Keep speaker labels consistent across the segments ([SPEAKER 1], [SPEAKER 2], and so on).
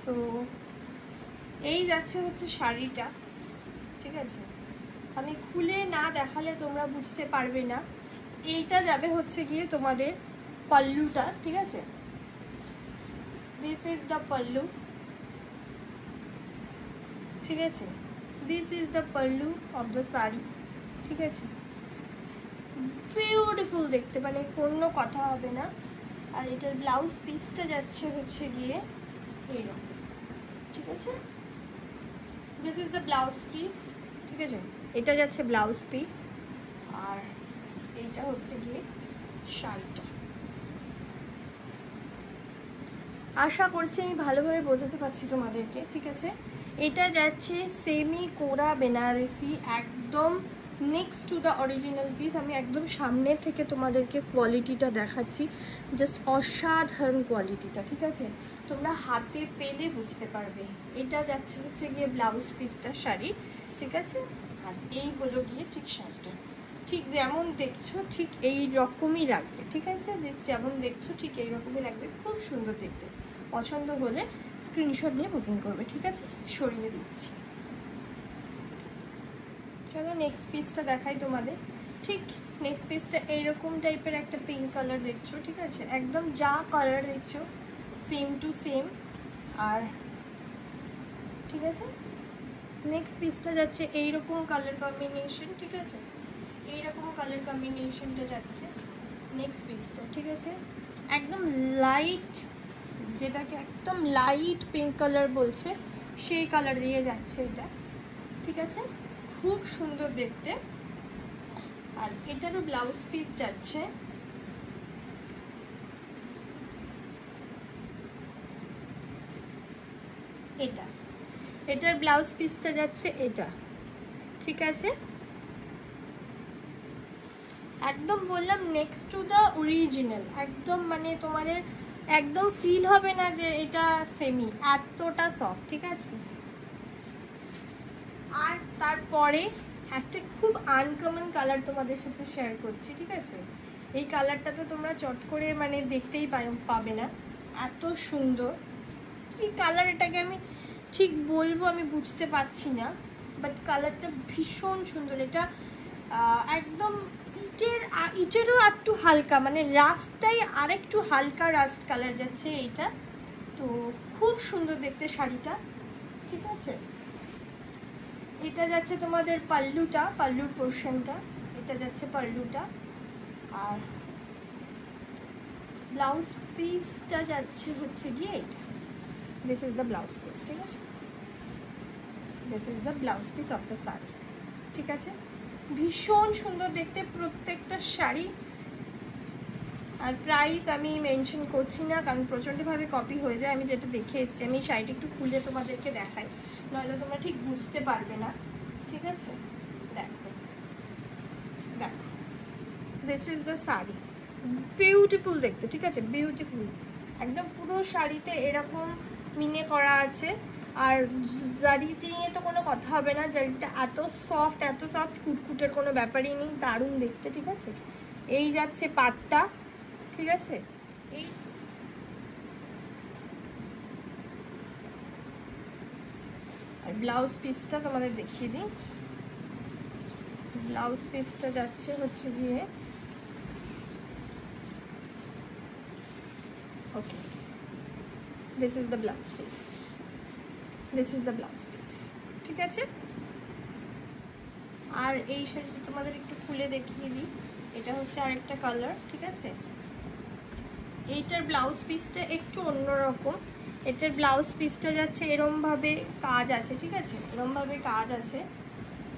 [SPEAKER 1] So এই যাচ্ছে হচ্ছে শাড়িটা, ঠিক আছে। আমি খুলে না দেখালে তোমরা বুঝতে পারবে না। এইটা যাবে হচ্ছে গিয়ে তোমাদের পাল্লুটা, ঠিক আছে। দিস ইজ দ্য পাল্লু, ঠিক আছে। This is the pallu of the sari, ঠিক আছে। বিউটিফুল দেখতে, মানে কোনো কথা হবে না। আর এটার ব্লাউজ পিসটা যাচ্ছে হচ্ছে গিয়ে এইরকম, ঠিক আছে। This is the blouse piece, ঠিক আছে। এটা যাচ্ছে ব্লাউজ পিস, আর এইটা হচ্ছে গিয়ে শাড়িটা। আশা করছি আমি ভালোভাবে বোঝাতে পারছি তোমাদেরকে, ঠিক আছে। এটা যাচ্ছে সেমি কোরা বেনারসি, একদম next to the original piece. আমি একদম সামনে থেকে তোমাদেরকে কোয়ালিটিটা দেখাচ্ছি, জাস্ট অসাধারণ কোয়ালিটিটা, ঠিক আছে। তোমরা হাতে পেলে বুঝতে পারবে। এটা যাচ্ছে হচ্ছে গিয়ে ব্লাউজ পিসটা শাড়ি, ঠিক আছে। আর এই হলো গিয়ে ঠিক শাড়িটা, ঠিক যেমন দেখছো ঠিক এই রকমই লাগবে, ঠিক আছে। যেমন দেখছো ঠিক এই রকমই লাগবে, খুব সুন্দর দেখতে। পছন্দ হলে স্ক্রিনশট নিয়ে বুকিং করবে, ঠিক আছে। সরিয়ে দিচ্ছি, চলো নেক্সট পিসটা দেখাই তোমাদের। ঠিক নেক্সট পিসটা এইরকম টাইপের একটা পিঙ্ক কালার দেখছো, ঠিক আছে। একদম যা কালার দেখছো সেম টু সেম। আর ঠিক আছে, নেক্সট পিসটা যাচ্ছে এইরকম কালার কম্বিনেশন, ঠিক আছে। এইরকম কালার কম্বিনেশনটা যাচ্ছে নেক্সট পিসটা, ঠিক আছে। একদম লাইট, যেটাকে একদম লাইট পিঙ্ক কালার বলছে, সেই কালার দিয়ে যাচ্ছে এটা, ঠিক আছে। খুব সুন্দর দেখতে। আর এটারও ব্লাউজ পিস যাচ্ছে এটা, এটার ব্লাউজ পিসটা যাচ্ছে এটা, ঠিক আছে। একদম বললাম নেক্সট টু দ্য অরিজিনাল, একদম মানে তোমাদের একদম ফিল হবে না যে এটা সেমি, এতটা সফট, ঠিক আছে। আর তারপরে একটা খুব আনকমন কালার তোমাদের সাথে শেয়ার করছি, ঠিক আছে। এই কালারটা তো তোমরা চট করে মানে দেখতেই পাবে না, এত সুন্দর। কি কালার এটাকে আমি ঠিক বলবো আমি বুঝতে পারছি না, বাট কালারটা ভীষণ সুন্দর। এটা একদম ইটেরও একটু হালকা, মানে রাস্টটাই আর একটু হালকা রাস্ট কালার যাচ্ছে এইটা। তো খুব সুন্দর দেখতে শাড়িটা, ঠিক আছে। এটা যাচ্ছে তোমাদের পাল্লুটা, পাল্লুর পোর্শনটা, এটা যাচ্ছে পাল্লুটা। আর ব্লাউজ পিসটা যাচ্ছে হচ্ছে গিয়ে এটা, this is the blouse piece, ঠিক আছে। This is the blouse piece of the sari, ঠিক আছে। ভীষণ সুন্দর দেখতে প্রত্যেকটা শাড়ি। আর প্রাইস আমি মেনশন করছি না, কারণ প্রচণ্ডভাবে কপি হয়ে যায়। আমি যেটা দেখে এসেছি, আমি শাড়িটা একটু খুলে তোমাদেরকে দেখাই, নইলে তোমরা ঠিক বুঝতে পারবে না, ঠিক আছে। দেখো দেখো, this is the sari, beautiful দেখতে, ঠিক আছে। বিউটিফুল একদম, পুরো শাড়িতে এরকম মিনে করা আছে। আর জারি চিয়ে তো কোনো কথা হবে না, জারিটা এত সফট, এত সফট, কুটকুটের কোনো ব্যাপারই নেই, দারুণ দেখতে, ঠিক আছে। এই যাচ্ছে পাটটা, ঠিক আছে। এই আর ব্লাউজ পিসটা তোমাদের দেখিয়ে দিই। ব্লাউজ পিসটা যাচ্ছে হচ্ছে গিয়ে okay, this is the blouse piece, this is the blouse piece, ঠিক আছে। আর এই শাড়িটা তোমাদের একটু খুলে দেখিয়ে দিই। এটা হচ্ছে আরেকটা কালার, ঠিক আছে। এইটার ব্লাউজ পিসটা একটু অন্যরকম। এটার ব্লাউজ পিসটা যাচ্ছে এরম ভাবে কাজ আছে, ঠিক আছে। এরম ভাবে কাজ আছে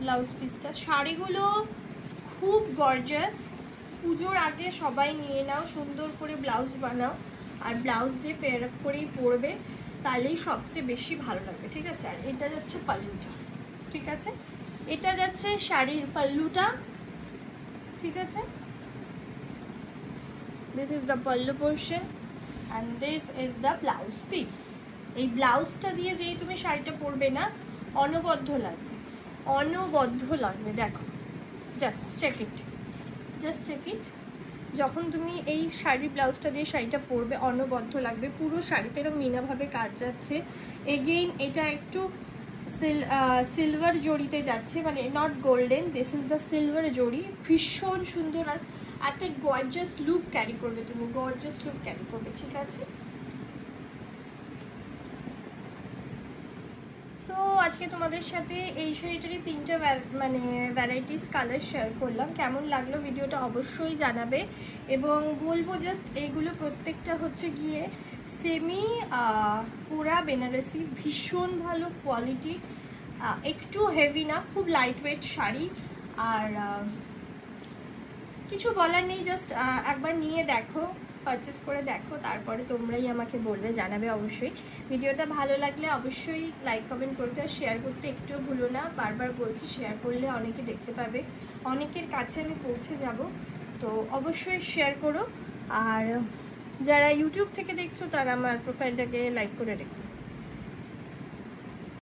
[SPEAKER 1] ব্লাউজ পিসটা। শাড়িগুলো খুব গর্জাস, পুজোর আগে সবাই নিয়ে নাও, সুন্দর করে ব্লাউজ বানাও, আর ব্লাউজ দিয়ে পেয়ার আপ করেই পরবে, তাহলেই সবচেয়ে বেশি ভালো লাগবে, ঠিক আছে। আর এটা যাচ্ছে পাল্লুটা, ঠিক আছে। এটা যাচ্ছে শাড়ির পাল্লুটা, ঠিক আছে। This is the pallu portion and this is the blouse piece. এই ব্লাউজটা দিয়ে যেই তুমি শাড়িটা পরবে না, অনবদ্য লাগবে, অনবদ্য লাগবে। দেখো, just check it, just check it. যখন তুমি এই শাড়ি ব্লাউজটা দিয়ে শাড়িটা পরবে অনবদ্য লাগবে, পুরো শাড়িতে এরকম মিনাভাবে কাজ যাচ্ছে। এগেইন এটা একটু সিলভার জড়িতে যাচ্ছে, মানে not golden, this is the silver zari, ভীষণ সুন্দর। আর একটা গর্জাস লুক ক্যারি করবে, তুমি গর্জাস লুক ক্যারি করবে, ঠিক আছে। সো আজকে তোমাদের সাথে এই শাড়িটারই 3টা মানে ভ্যারাইটিস কালার শেয়ার করলাম। কেমন লাগলো ভিডিওটা অবশ্যই জানাবে, এবং বলবো জাস্ট এইগুলো প্রত্যেকটা হচ্ছে গিয়ে সেমি পুরা বেনারসি, ভীষণ ভালো কোয়ালিটি, একটু হেভি না, খুব লাইট ওয়েট শাড়ি। আর কিছু বলার নেই, জাস্ট একবার নিয়ে দেখো, পারচেস করে দেখো, তারপরে তোমরাই আমাকে বলবে, জানাবে অবশ্যই। ভিডিওটা ভালো লাগলে অবশ্যই লাইক কমেন্ট করতে আর শেয়ার করতে একটুও ভুলো না। বারবার বলছি, শেয়ার করলে অনেকে দেখতে পাবে, অনেকের কাছে আমি পৌঁছে যাব, তো অবশ্যই শেয়ার করো। আর যারা ইউটিউব থেকে দেখছো তারা আমার প্রোফাইলটাকে লাইক করে রেখো।